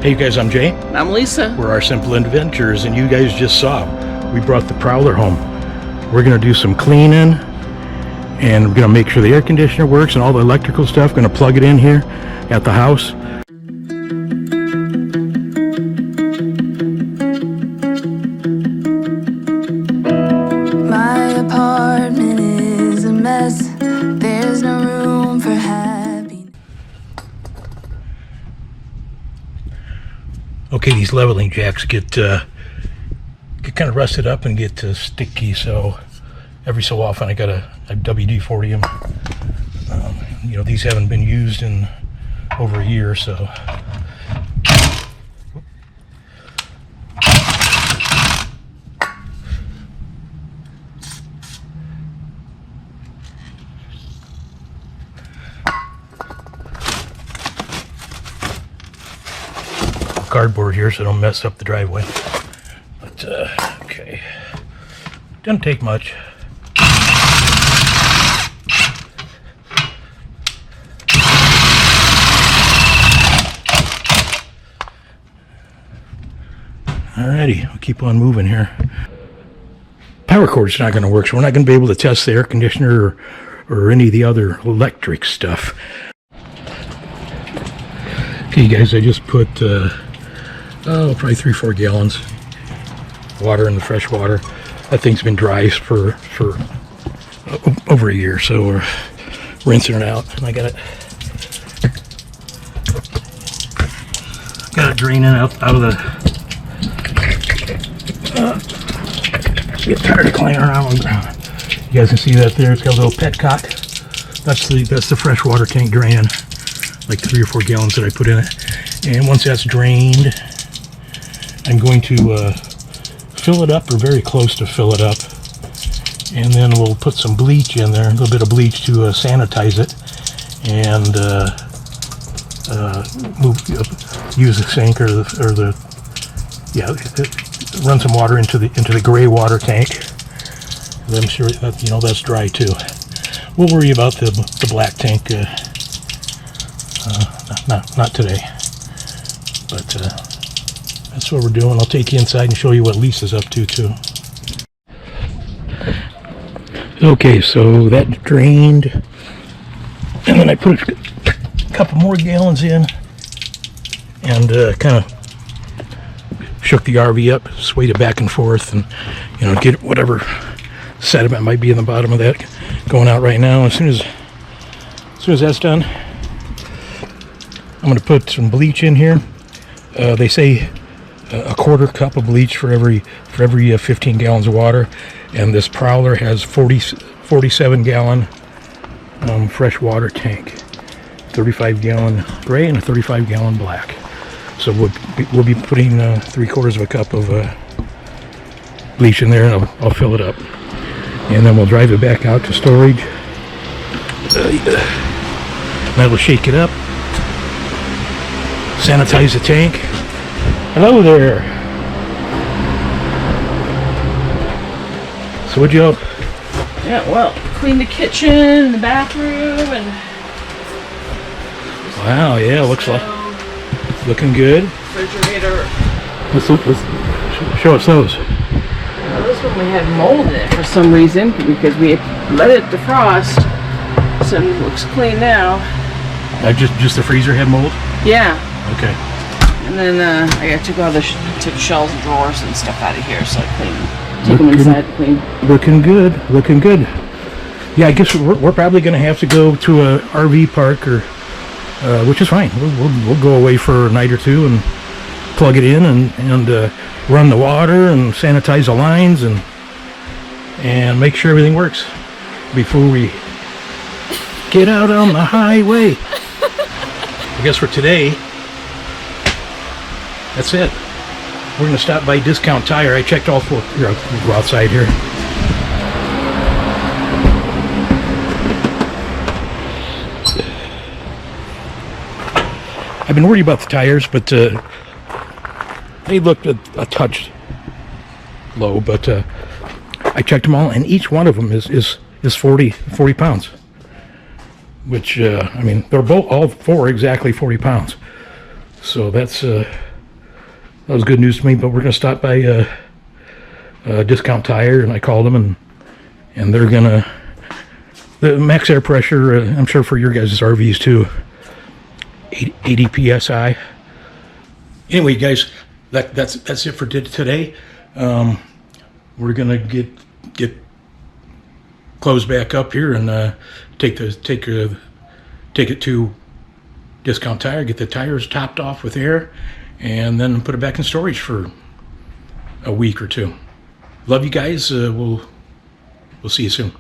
Hey you guys, I'm Jay. I'm Lisa. We're Our Simple Adventures, and you guys just saw we brought the Prowler home. We're gonna do some cleaning, and we're gonna make sure the air conditioner works and all the electrical stuff. Gonna plug it in here at the house. My apartment is a mess. There's no room for happiness. Okay, these leveling jacks get kind of rusted up and get sticky, so every so often I gotta WD-40 them. You know, these haven't been used in over a year, so. Cardboard here so don't mess up the driveway, but okay, doesn't take much. Alrighty, we'll keep on moving here. Power cord's not going to work, so we're not going to be able to test the air conditioner or any of the other electric stuff. Okay guys, I just put probably 3-4 gallons water in the fresh water. That thing's been dry for over a year, so we're rinsing it out. And I got it draining out of the get tired of cleaning around. You guys can see that there, it's got a little petcock. That's the fresh water tank draining, like 3 or 4 gallons that I put in it. And once that's drained, I'm going to fill it up, or very close to fill it up, and then we'll put some bleach in there, a little bit of bleach to sanitize it, and use the sink run some water into the gray water tank. I'm sure that, you know, that's dry too. We'll worry about the black tank not today, but that's what we're doing. I'll take you inside and show you what Lisa's up to too. Okay, so that drained, and then I put a couple more gallons in, and kind of shook the RV up, swayed it back and forth, and you know, get whatever sediment might be in the bottom of that going out right now. As soon as that's done, I'm going to put some bleach in here. They say a quarter cup of bleach for every 15 gallons of water, and this Prowler has 47 gallon fresh water tank, 35 gallon gray and a 35 gallon black. So we'll be putting 3/4 of a cup of bleach in there, and I'll fill it up, and then we'll drive it back out to storage. That'll shake it up, sanitize the tank. Hello there. So what'd you? Yeah, well, clean the kitchen, the bathroom, and wow, yeah, looks like looking good. Refrigerator. Let's show us those. Well, this one we had mold in it for some reason because we had let it defrost, so it looks clean now. Just the freezer had mold? Yeah. Okay. And then I got to go took shelves and drawers and stuff out of here, so I cleaned. Took them inside to clean. Looking good. Yeah, I guess we're probably going to have to go to a RV park, or which is fine. We'll go away for a night or two and plug it in and run the water and sanitize the lines and make sure everything works before we get out on the highway. I guess for today, that's it. We're going to stop by Discount Tire. I checked all 4. Here, I'll go outside here. I've been worried about the tires, but they looked a touch low, but I checked them all, and each one of them is 40 pounds. Which I mean, they're all 4 exactly 40 pounds. So that's that was good news to me. But we're gonna stop by Discount Tire, and I called them, and they're gonna the max air pressure. I'm sure for your guys' RVs too. 80 psi. Anyway, guys, that's it for today. We're gonna get close back up here and take it to Discount Tire, get the tires topped off with air, and then put it back in storage for a week or two. Love you guys. We'll see you soon.